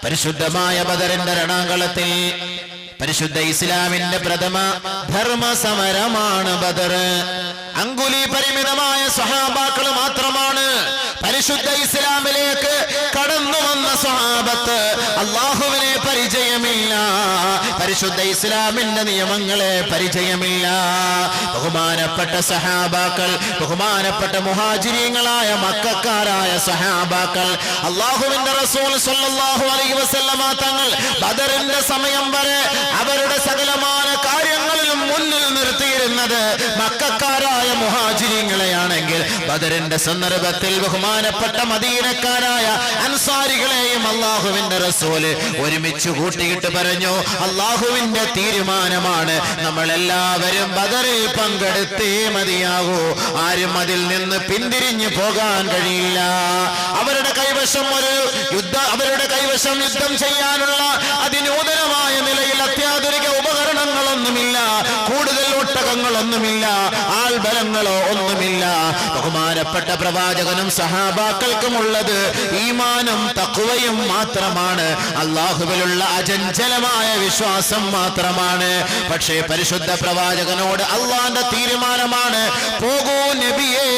പരിശുദ്ധമായ ബദറിന്റെ രണാങ്കളത്തിൽ പരിശുദ്ധ ഇസ്ലാമിന്റെ പ്രഥമ ധർമ്മ സമരമാണ് ബദർ. അങ്കുലി പരിമിതമായ സ്വഹാബാക്കൾ മാത്രമാണ് പരിശുദ്ധ ഇസ്ലാമിലേക്ക് കടന്നു വന്ന സ്വഹാബത്ത്. അല്ലാഹുവിനെ പരിചയമില്ല, പരിശുദ്ധ ഇസ്ലാമിന്റെ നിയമങ്ങളെ പരിചയമില്ല. ബഹുമാനപ്പെട്ട സഹാബാക്കൾ, ബഹുമാനപ്പെട്ട മുഹാജിരീങ്ങളായ മക്കക്കാരായ സഹാബാക്കൾ, അല്ലാഹുവിന്റെ റസൂൽ സ്വല്ലല്ലാഹു അലൈഹി വസല്ലമ തങ്ങൾ ബദറിന്റെ സമയം വരെ അവരുടെ സകലമായ കാര്യങ്ങളിലും മുന്നിൽ നിർത്തിയിരുന്നത് മക്കക്കാരായ മുഹാജിരീങ്ങളെയാണെങ്കിൽ ബദറിന്റെ സന്ദർഭത്തിൽ ബഹുമാനപ്പെട്ട മദീനക്കാരായ അൻസാരികളെയും അല്ലാഹുവിന്റെ റസൂല് ഒരുമിച്ച് കൂട്ടിയിട്ട് പറഞ്ഞു, അല്ലാഹുവിന്റെ തീരുമാനമാണ്, നമ്മൾ എല്ലാവരും ബദറിൽ പങ്കെടുത്തേ മതിയാകൂ. ആരും അതിൽ നിന്ന് പിന്തിരിഞ്ഞു പോകാൻ കഴിയില്ല. അവരുടെ കൈവശം യുദ്ധം ചെയ്യാനുള്ള അതിനൂതനമായ നിലയിൽ അത്യാധുനിക ഉപകരണങ്ങളൊന്നുമില്ല, കൂടുതൽ ഒട്ടകങ്ങളൊന്നുമില്ല, ആൾബലങ്ങളോ ഒന്നുമില്ല. ബഹുമാനപ്പെട്ട പ്രവാചകനും സഹാബാക്കൾക്കുമുള്ളത് ഈമാനും തഖ്വയും മാത്രമാണ്, അല്ലാഹുവിലുള്ള അചഞ്ചലമായ വിശ്വാസം മാത്രമാണ്. പക്ഷേ പരിശുദ്ധ പ്രവാചകനോട് അല്ലാഹുവിന്റെ തീരുമാനമാണ്, പോകൂ നബിയേ,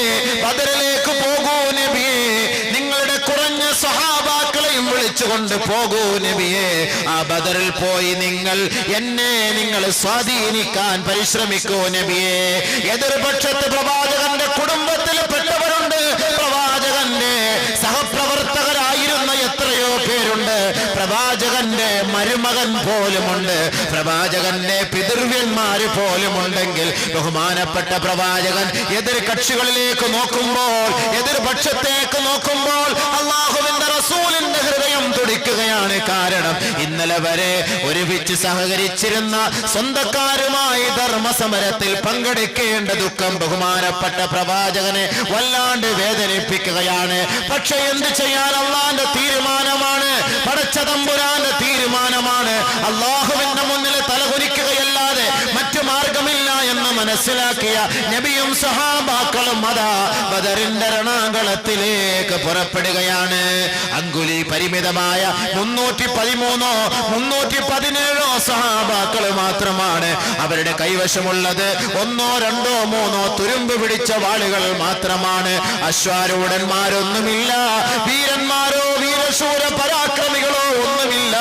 ബദറിലേക്ക് പോകൂ നബിയേ, നിങ്ങളുടെ കുറഞ്ഞ സഹാബാക്കളെയും വിളിച്ചുകൊണ്ട് പോകൂ നബിയേ, ആ ബദറിൽ പോയി നിങ്ങൾ സ്വാധീനിക്കാൻ പരിശ്രമിക്കൂ നബിയേ. എതിർപക്ഷത്ത് പ്രവാചകന്റെ കുടുംബത്തിൽ പെട്ടവരുണ്ട്, പ്രവാചകന്റെ സഹപ്രവർത്തകരായിരുന്ന എത്രയോ പേരുണ്ട്, പ്രവാചകന്റെ മരുമകൻ പോലുമുണ്ട്, പ്രവാചകന്റെ പിതൃവ്യന്മാര് പോലുമുണ്ടെങ്കിൽ ബഹുമാനപ്പെട്ട പ്രവാചകൻ എതിർ കക്ഷികളിലേക്ക് നോക്കുമ്പോൾ, എതിർപക്ഷത്തേക്ക് നോക്കുമ്പോൾ അല്ലാഹുവിന്റെ റസൂലിന്റെ ഹൃദയം തുടിക്കുകയാണ്. കാരണം ഇന്നലെ വരെ ഒരുമിച്ച് സഹകരിച്ചിരുന്ന സ്വന്തക്കാരുമായി ധർമ്മസമരത്തിൽ പങ്കെടുക്കേണ്ട ദുഃഖം ബഹുമാനപ്പെട്ട പ്രവാചകനെ വല്ലാണ്ട് വേദനിപ്പിക്കുകയാണ്. പക്ഷെ എന്ത് ചെയ്യാൻ, അല്ലാഹുവിന്റെ തീരുമാനമാണ്, പടച്ച തമ്പുരാന്റെ തീരുമാനമാണ്. അല്ലാഹുവിന്റെ മുന്നിൽ തലകുനിക്കുകയല്ലാതെ മറ്റു മാർഗമില്ല എന്ന് മനസ്സിലാക്കിയ നബിയും സഹാബാക്കളും അതാ ബദറിന്റെ രണാങ്കളത്തിലേക്ക് പുറപ്പെടുകയാണ്. അങ്കുലി പരിമിതമായ 313 317 സഹാബാക്കൾ മാത്രമാണ്. അവരുടെ കൈവശമുള്ളത് 1 2 3 തുരുമ്പ് പിടിച്ച വാളുകൾ മാത്രമാണ്. അശ്വാരൂഢന്മാരൊന്നുമില്ല, വീരന്മാരോ വീരശൂര പരാക്രമികളോ ഒന്നുമില്ല,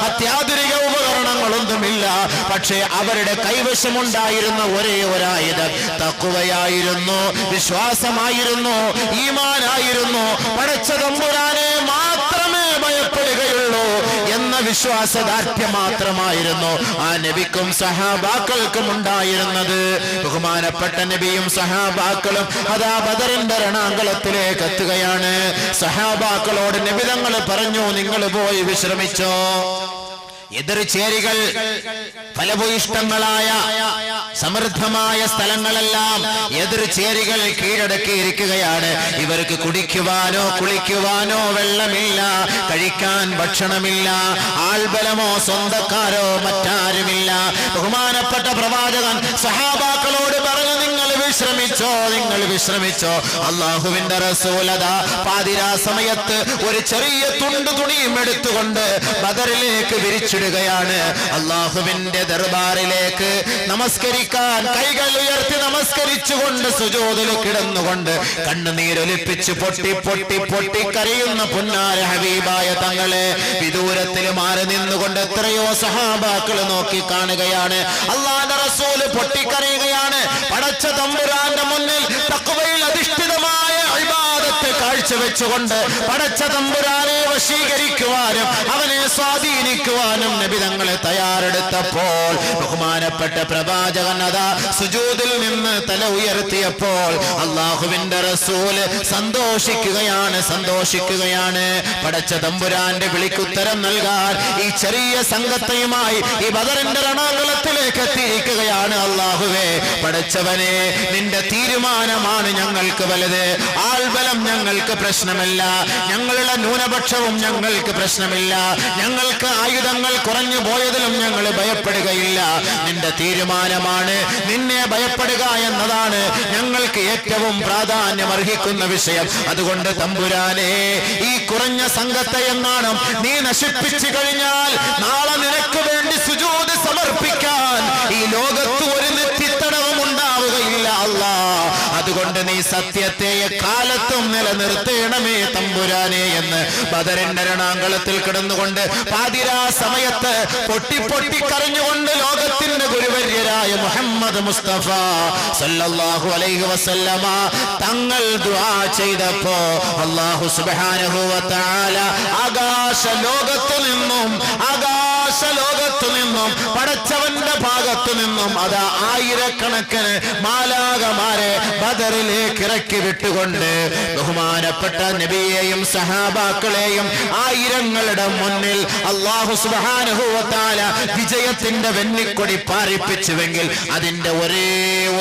അത്യാധുനിക ഉപകരണങ്ങളൊന്നുമില്ല. പക്ഷേ അവരുടെ കൈവശമുണ്ടായിരുന്ന ഒരേ ഒരായുധം തഖ്വയായിരുന്നു, വിശ്വാസമായിരുന്നു, ഈമാനായിരുന്നു. പടച്ച തമ്പുരാനെ മാത്രമേ ഭയപ്പെടുകയുള്ളൂ എന്ന വിശ്വാസദാർഢ്യം മാത്രമായിരുന്നു ആ നബിക്കും സഹാബാക്കൾക്കും ഉണ്ടായിരുന്നത്. ബഹുമാനപ്പെട്ട നബിയും സഹാബാക്കളും അതാ ബദറിന്റെ രണാങ്കളത്തിലേക്ക് എത്തുകയാണ്. സഹാബാക്കളോട് നബി തങ്ങൾ പറഞ്ഞു, നിങ്ങൾ പോയി വിശ്രമിച്ചോ. എതിർചേരികൾ ഫലഭൂയിഷ്ടങ്ങളായ സമൃദ്ധമായ സ്ഥലങ്ങളെല്ലാം എതിർചേരികൾ കീഴടക്കിയിരിക്കുകയാണ്. ഇവർക്ക് കുടിക്കുവാനോ കുളിക്കുവാനോ വെള്ളമില്ല, കഴിക്കാൻ ഭക്ഷണമില്ല, ആൾബലമോ സ്വന്തക്കാരോ മറ്റാരുമില്ല. ബഹുമാനപ്പെട്ട പ്രവാചകൻ സഹാബാക്കളോട് പറഞ്ഞു, നിങ്ങൾ വിശ്രമിച്ചോ. അല്ലാഹുവിന്റെ റസൂലത പാതിരാ സമയത്ത് ഒരു ചെറിയ തുണിയും എടുത്തുകൊണ്ട് ബദറിലേക്ക് വിരിച്ചിടുകയാണ്. അല്ലാഹുവിന്റെ ദർബാറിലേക്ക് നമസ്കരിക്കാൻ കൈകൾ ഉയർത്തി നമസ്കരിച്ചുകൊണ്ട് സുജൂദിൽ കിടന്നുകൊണ്ട് കണ്ണുനീരൊലിപ്പിച്ച് പൊട്ടി കരയുന്ന പുന്നാര ഹബീബായ തങ്ങളെ വിദൂരത്തിൽ മാറി നിന്നുകൊണ്ട് എത്രയോ സഹാബാക്കൾ നോക്കി കാണുകയാണ്. അല്ലാഹുവിന്റെ റസൂൽ പൊട്ടിക്കരയുകയാണ്. പടച്ച തമ്പുരാന്റെ മുന്നിൽ തഖ്വയിൽ അധിഷ്ഠിതമായ ഇബാദത്ത് കാഴ്ചവെച്ചുകൊണ്ട് പടച്ച തമ്പുരാനെ വശീകരിക്കുവാനും അവനെ സ്വാധീനിക്കുവാനും നബി തങ്ങളെ തയ്യാറെടുത്തപ്പോൾ ബഹുമാനപ്പെട്ട പ്രവാചകൻ അതാ സുജൂദിൽ നിന്ന് തല ഉയർത്തിയപ്പോൾ അല്ലാഹുവിന്റെ റസൂൽ സന്തോഷിക്കുകയാണ്. പടച്ച തമ്പുരാന്റെ വിളിക്കുത്തരം നൽകാൻ ഈ ചെറിയ സംഘത്തെയുമായി ഈ ബദറിന്റെ രണാങ്കളത്തിലേക്ക് എത്തിയിരിക്കുകയാണ്. അല്ലാഹുവേ, പടച്ചവനെ, നിന്റെ തീരുമാനമാണ് ഞങ്ങൾക്ക് വലുത്. ആൾബലം ഞങ്ങൾക്ക് പ്രശ്നമല്ല, ഞങ്ങളുടെ ന്യൂനപക്ഷവും ഞങ്ങൾക്ക് പ്രശ്നമില്ല, ഞങ്ങൾക്ക് ആയുധങ്ങൾ കുറഞ്ഞു പോയതിലും ഞങ്ങൾ ഭയപ്പെടുകയില്ല. നിന്റെ തീരുമാനമാണ്. നിന്നെ ഭയപ്പെടുക എന്നതാണ് ഞങ്ങൾക്ക് ഏറ്റവും പ്രാധാന്യം അർഹിക്കുന്ന വിഷയം. അതുകൊണ്ട് തമ്പുരാനെ, ഈ കുറഞ്ഞ സംഘത്തെ എന്നാണ് നീ നശിപ്പിച്ചു കഴിഞ്ഞാൽ നാളെ നിനക്ക് വേണ്ടി സുജൂദ് സമർപ്പിക്കാൻ ഈ ലോകത്ത് ഒരു നെറ്റിത്തടവും ഉണ്ടാവുകയില്ല അല്ലാ. അതുകൊണ്ട് നീ സത്യത്തെ കാലത്തും നിലനിർത്തേണമേ തമ്പുരാനെ എന്ന് ബദറിന്റെ രണാങ്കളത്തിൽ കിടന്നുകൊണ്ട് പാതിരാ സമയത്ത് പൊട്ടി പൊട്ടി കരഞ്ഞുകൊണ്ട് ലോകത്തിന്റെ ഗുരുവര്യരായ മുഹമ്മദ് മുസ്തഫ സല്ലല്ലാഹു അലൈഹി വസല്ലമ തങ്ങൾ ദുആ ചെയ്തപ്പോ അല്ലാഹു സുബ്ഹാനഹു വ തആല ആകാശ ലോകത്തു നിന്നും പടച്ചവന്റെ ഭാഗത്തു നിന്നും അതാ ആയിരക്കണക്കിന് മാലാഖമാരെ ബദറിലേക്ക് ഇറക്കി വിട്ടുകൊണ്ട് ബഹുമാനപ്പെട്ട നബിയെയും സഹാബാക്കളെയും ആയിരങ്ങളുടെ മുന്നിൽ അല്ലാഹു സുബ്ഹാനഹു വ തആല വിജയത്തിന്റെ വെന്നിക്കൊടി പാറിപ്പിച്ചുവെങ്കിൽ അതിന്റെ ഒരേ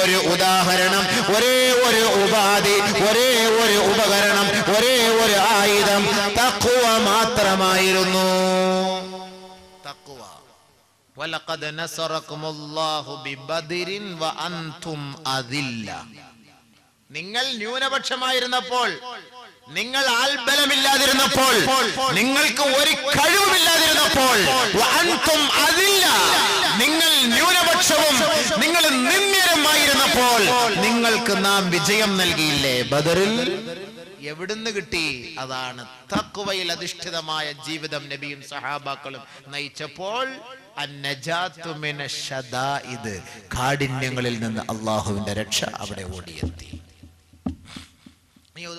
ഒരു ഉദാഹരണം, ഒരേ ഒരു ഉപാധി, ഒരേ ഒരു ഉപകരണം, ഒരേ ഒരു ആയുധം തഖ്വ മാത്രമായിരുന്നു. തഖ്വ. വലഖദ് നസറകുമുല്ലാഹു ബിബദരിൻ വഅൻതും അദില്ല. നിങ്ങൾ ന്യൂനപക്ഷമായിരുന്നപ്പോൾ, നിങ്ങൾ ആൽബലമില്ലാതിരുന്നപ്പോൾ, നിങ്ങൾക്ക് ഒരു കഴിവുമില്ലാതിരുന്നപ്പോൾ, വഅൻതും അദില്ല, നിങ്ങൾ ന്യൂനപക്ഷവും നിങ്ങൾ നിന്ദ്യരുമായിരുന്നപ്പോൾ നിങ്ങൾക്ക് നാം വിജയം നൽകിയില്ലേ ബദറിൽ? എവിടുന്ന് കിട്ടി? അതാണ് തഖ്വയിൽ അധിഷ്ഠിതമായ ജീവിതം നബിയും സഹാബാക്കളും നയിച്ചപ്പോൾ അന്നജാതു മിനശ്ശദാഇദ്, കാഠിന്യങ്ങളിൽ നിന്ന് അല്ലാഹുവിന്റെ രക്ഷ അവിടെ ഓടിയെത്തി.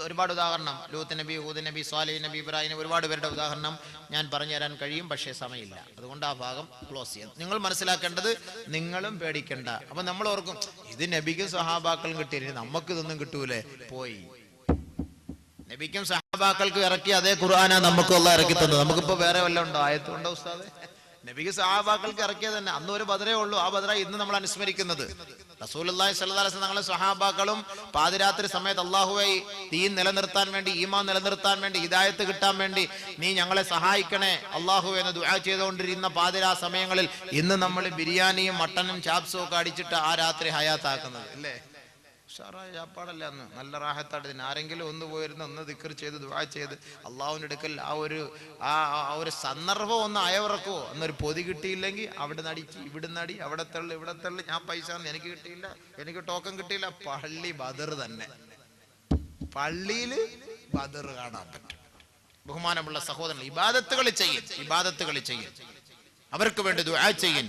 ഒരുപാട് ഉദാഹരണം, ലൂത്ത് നബി, ഹൂദ് നബി, സ്വാലിഹ് നബി, ഇബ്രാഹിം, ഒരുപാട് പേരുടെ ഉദാഹരണം ഞാൻ പറഞ്ഞു തരാൻ കഴിയും, പക്ഷേ സമയമില്ല. അതുകൊണ്ട് ആ ഭാഗം ക്ലോസ് ചെയ്യാം. നിങ്ങൾ മനസ്സിലാക്കേണ്ടത്, നിങ്ങളും പേടിക്കണ്ട. അപ്പൊ നമ്മൾ ഓർക്കും ഇത് നബിക്കും സഹാബാക്കളും കിട്ടിയില്ല, നമുക്ക് ഇതൊന്നും കിട്ടൂലേ. പോയി. നബിക്കും സഹാബാക്കൾക്ക് ഇറക്കി അതേ ഖുർആനാ നമുക്കും അല്ലാഹ് ഇറക്കി തന്നത്. നമുക്കിപ്പോ വേറെ വല്ലതും ഉണ്ടോ? ആയത്തുണ്ടോ ഉസ്താദേ? നബിക്ക് സഹാബാക്കൾക്ക് ഇറക്കിയത് തന്നെ. അന്ന് ഒരു ബദറേ ഉള്ളൂ. ആ ബദറ ഇന്ന് നമ്മൾ അനുസ്മരിക്കുന്നത്. റസൂലുള്ളാഹി സ്വല്ലല്ലാഹു അലൈഹി വസല്ലം ഞങ്ങളെ സഹാബാക്കളും പാതിരാത്രി സമയത്ത് അല്ലാഹുവേ ദീൻ നിലനിർത്താൻ വേണ്ടി, ഈമാൻ നിലനിർത്താൻ വേണ്ടി, ഹിദായത്ത് കിട്ടാൻ വേണ്ടി നീ ഞങ്ങളെ സഹായിക്കണേ അല്ലാഹുവേ എന്ന് ദുആ ചെയ്തുകൊണ്ടിരുന്ന പാതിരാ സമയങ്ങളിൽ ഇന്ന് നമ്മൾ ബിരിയാണിയും മട്ടനും ചാപ്സും ഒക്കെ അടിച്ചിട്ട് ആ രാത്രി ഹയാത്താക്കുന്നത് അല്ലേ? ഉഷാറായ ചാപ്പാടല്ല അന്ന്, നല്ല റാഹത്തായിട്ട്. ആരെങ്കിലും ഒന്ന് പോയിരുന്ന ഒന്ന് ദിക്ർ ചെയ്ത് ദുആ ചെയ്ത് അള്ളാഹുവിന്റെ അടുക്കൽ ആ ഒരു സന്ദർഭം ഒന്ന് അയവിറക്കുവോ. അന്നൊരു പൊതി കിട്ടിയില്ലെങ്കിൽ അവിടെ നടിച്ച് ഇവിടുന്ന് അടി, അവിടെ തള്ളി ഇവിടെ തള്ളി, ഞാൻ പൈസ എനിക്ക് കിട്ടിയില്ല, എനിക്ക് ടോക്കൺ കിട്ടിയില്ല. പള്ളി ബദർ തന്നെ, പള്ളിയില് ബദർ കാണാൻ പറ്റും. ബഹുമാനമുള്ള സഹോദരൻ, ഇബാദത്തുകൾ ചെയ്യും, അവർക്ക് വേണ്ടി ദുആ ചെയ്യും.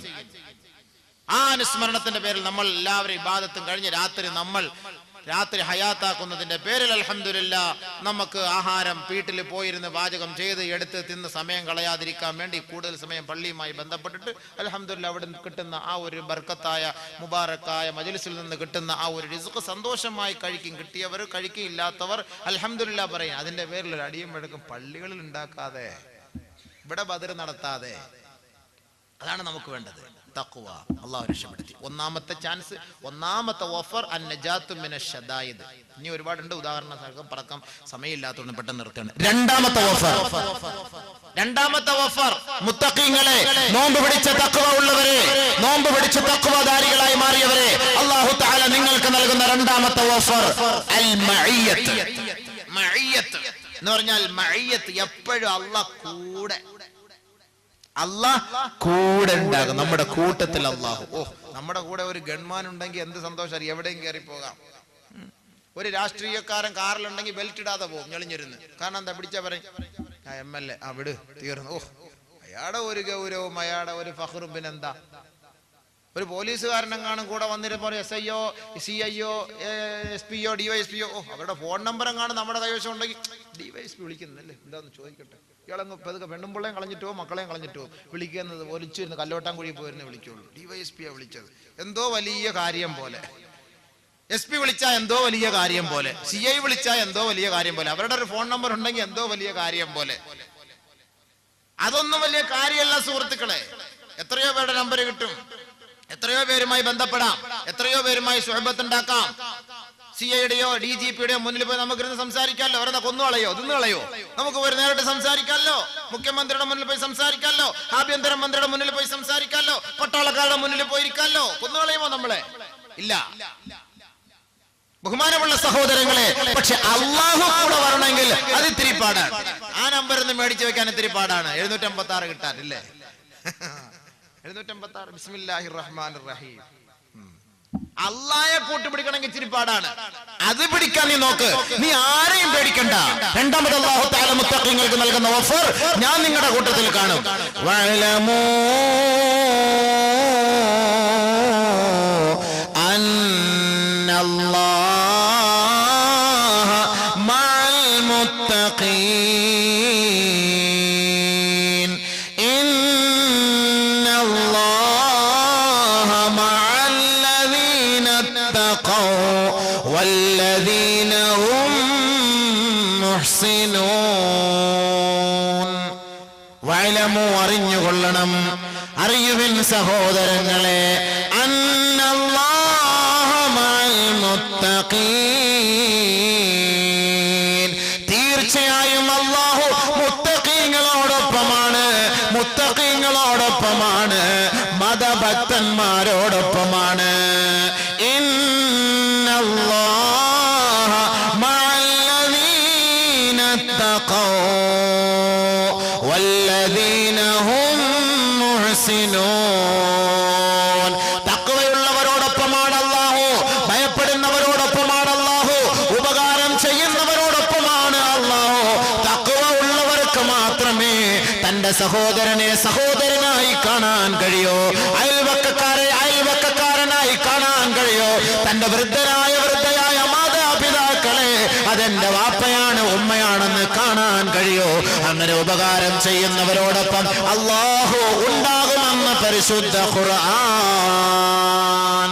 ആ അനുസ്മരണത്തിന്റെ പേരിൽ നമ്മൾ എല്ലാവരും ഇബാദത്തും കഴിഞ്ഞ് രാത്രി ഹയാത്താക്കുന്നതിന്റെ പേരിൽ അൽഹംദുലില്ലാഹ് നമുക്ക് ആഹാരം വീട്ടിൽ പോയിരുന്ന് പാചകം ചെയ്ത് എടുത്ത് തിന്ന് സമയം കളയാതിരിക്കാൻ വേണ്ടി കൂടുതൽ സമയം പള്ളിയുമായി ബന്ധപ്പെട്ടിട്ട് അൽഹംദുലില്ലാഹ് അവിടെ കിട്ടുന്ന ആ ഒരു ബർക്കത്തായ മുബാറക്കായ മജ്ലിസിൽ നിന്ന് കിട്ടുന്ന ആ ഒരു റിസ്ക് സന്തോഷമായി കഴിക്കും. കിട്ടിയവർ കഴിക്കും, ഇല്ലാത്തവർ അൽഹംദുലില്ലാഹ് പറയും. അതിന്റെ പേരിൽ ഒരു അടിയും വഴക്കും പള്ളികളിൽ ഉണ്ടാക്കാതെ, ഇവിടെ ബദർ നടത്താതെ, അതാണ് നമുക്ക് വേണ്ടത്. തഖ്വ അല്ലാഹു രക്ഷപ്പെടുത്തി. ഒന്നാമത്തെ ചാൻസ്, ഒന്നാമത്തെ ഓഫർ അന്നജാതു മിനശ്ശദായിദ്. ഇനി ഒരുപാടുണ്ട് ഉദാഹരണം, പറക്കാം, സമയമില്ലാത്തതുകൊണ്ട് പെട്ടെന്ന് നിർത്തുകയാണ്. രണ്ടാമത്തെ ഓഫർ മുത്തഖീങ്ങളെ, നോമ്പ് പിടിച്ച തഖ്വ ഉള്ളവരെ, നോമ്പ് പിടിച്ച തഖ്വധാരികളായി മാറിയവരെ അല്ലാഹു തആല നിങ്ങൾക്ക് നൽകുന്ന രണ്ടാമത്തെ ഓഫർ അൽ മഇയ്യത്ത്. മഇയ്യത്ത് എന്ന് പറഞ്ഞാൽ മഇയ്യത്ത് എപ്പോഴും അല്ലാഹ് കൂടെ ഉണ്ടാകും, നമ്മുടെ കൂട്ടത്തിൽ അല്ലാഹു. നമ്മുടെ കൂടെ ഒരു ഗൺമാൻ ഉണ്ടെങ്കിൽ എന്ത് സന്തോഷം, എവിടെയും കയറി പോകാം. ഒരു രാഷ്ട്രീയക്കാരൻ കാറിലുണ്ടെങ്കിൽ ബെൽറ്റ് ഇടാതെ പോകും ഞെളിഞ്ഞിരുന്ന്. കാരണം എന്താ, പിടിച്ചാ പറയും MLA അവിടെ തീർന്നു. അയാടെ ഒരു ഗൗരവവും അയാടെ ഒരു ഫഖറും. പിന്നെന്താ, ഒരു പോലീസുകാരനെങ്ങാനും കൂടെ വന്നിരുന്നപ്പോൾ SIO, CIO, SPO, DYSPO, അവരുടെ ഫോൺ നമ്പർ എങ്ങാനും നമ്മുടെ കൈവശം ഉണ്ടെങ്കിൽ DYSP വിളിക്കുന്നല്ലേ, എന്താന്ന് ചോദിക്കട്ടെ. ഇയാളങ്ങ് പതുക്കെ പെണ്ണുമ്പിള്ളയും കളഞ്ഞിട്ടോ മക്കളെയും കളിഞ്ഞിട്ടോ വിളിക്കുന്നത് ഒലിച്ചിരുന്ന് കല്ലോട്ടാൻകുഴി പോയിരുന്നേ വിളിക്കുള്ളൂ. DYSPയാ വിളിച്ചത്, എന്തോ വലിയ കാര്യം പോലെ. SP വിളിച്ചാൽ എന്തോ വലിയ കാര്യം പോലെ, CI വിളിച്ചാൽ എന്തോ വലിയ കാര്യം പോലെ, അവരുടെ ഒരു ഫോൺ നമ്പർ ഉണ്ടെങ്കിൽ എന്തോ വലിയ കാര്യം പോലെ. അതൊന്നും വലിയ കാര്യമല്ല സുഹൃത്തുക്കളെ. എത്രയോ പേരുടെ നമ്പർ കിട്ടും, എത്രയോ പേരുമായി ബന്ധപ്പെടാം, എത്രയോ പേരുമായി സുഹബത്ത് ഉണ്ടാക്കാം. CIDയോ DGPയുടെയോ മുന്നിൽ പോയി നമുക്കിരുന്ന് സംസാരിക്കാമല്ലോ. അവരെന്താ കൊന്നുകളയോ തിന്നുകളയോ? നമുക്ക് പോയി നേരിട്ട് സംസാരിക്കാമല്ലോ. മുഖ്യമന്ത്രിയുടെ മുന്നിൽ പോയി സംസാരിക്കാമല്ലോ. ആഭ്യന്തരമന്ത്രിയുടെ മുന്നിൽ പോയി സംസാരിക്കാമല്ലോ. പട്ടാളക്കാരുടെ മുന്നിൽ പോയിരിക്കാമല്ലോ. കൊന്നുകളയുമോ നമ്മളെ? ഇല്ല. ബഹുമാനമുള്ള സഹോദരങ്ങളെ, പക്ഷെ അള്ളാഹു കൂടെ വരണമെങ്കിൽ അത് ഇത്തിരി പാടാണ്. ആ നമ്പർ ഒന്ന് മേടിച്ചു വെക്കാൻ ഇത്തിരി പാടാണ്. 756 കിട്ടാൻ ഇല്ലേ? 756. ബിസ്മില്ലാഹിർ റഹ്മാനിർ റഹീം. അള്ളാഹയെ കൂട്ടുപിടിക്കണമെങ്കിൽ ഇച്ചിരി പാടാണ്. അത് പിടിക്കാൻ നീ നോക്ക്. നീ ആരെയും പേടിക്കണ്ട. രണ്ടാമത് അല്ലാഹു തആല മുത്തഖീങ്ങൾക്ക് നൽകുന്ന ഓഫർ ഞാൻ നിങ്ങളുടെ കൂട്ടത്തിൽ കാണും. വഅലമൂ അന്നല്ലാഹ മഅൽ മുത്തഖീൻ. ഇന്നല്ലാഹ മഅല്ലദീന തഖൗ വല്ലദീന ഹും മുഹ്സിനൂൻ. വഅലമൂ അറിഞ്ഞുകൊള്ളണം, അറിയുവിൻ സഹോദരങ്ങളെ, അന്നല്ലാഹ മഅൽ മുത്തഖീൻ. തീർച്ചയായും അല്ലാഹു മുത്തഖീങ്ങളോടൊപ്പമാണ്. മുത്തഖീങ്ങളോടൊപ്പമാണ്, മതഭക്തന്മാരോടൊപ്പമാണ്. ഇന്നല്ലാഹ മഅല്ലദീന തഖൗ വല്ലദീന ഹും മുഹ്സിനൂൻ. തഖ്വയുള്ളവരോടൊപ്പമാണ് അല്ലാഹു. ഭയപ്പെടുന്നവരോടൊപ്പമാണ് അല്ലാഹു. ഉപകാരം ചെയ്യുന്നവരോടൊപ്പമാണ് അല്ലാഹു. തഖ്വ ഉള്ളവർക്ക് മാത്രമേ തന്റെ സഹോദരനെ സഹോദരനായി കാണാൻ കഴിയൂ. അയൽവക്കക്കാരെ അയൽവക്കക്കാരനായി കാണാൻ കഴിയൂ. തന്റെ വൃദ്ധരായ മാതാപിതാക്കളെ അതെന്റെ വാപ്പയാണ് ഉമ്മയാണെന്ന് കാണാൻ കഴിയൂ. അങ്ങനെ ഉപകാരം ചെയ്യുന്നവരോടൊപ്പം അല്ലാഹു ഉണ്ടാകുമെന്ന് പരിശുദ്ധ ഖുർആൻ.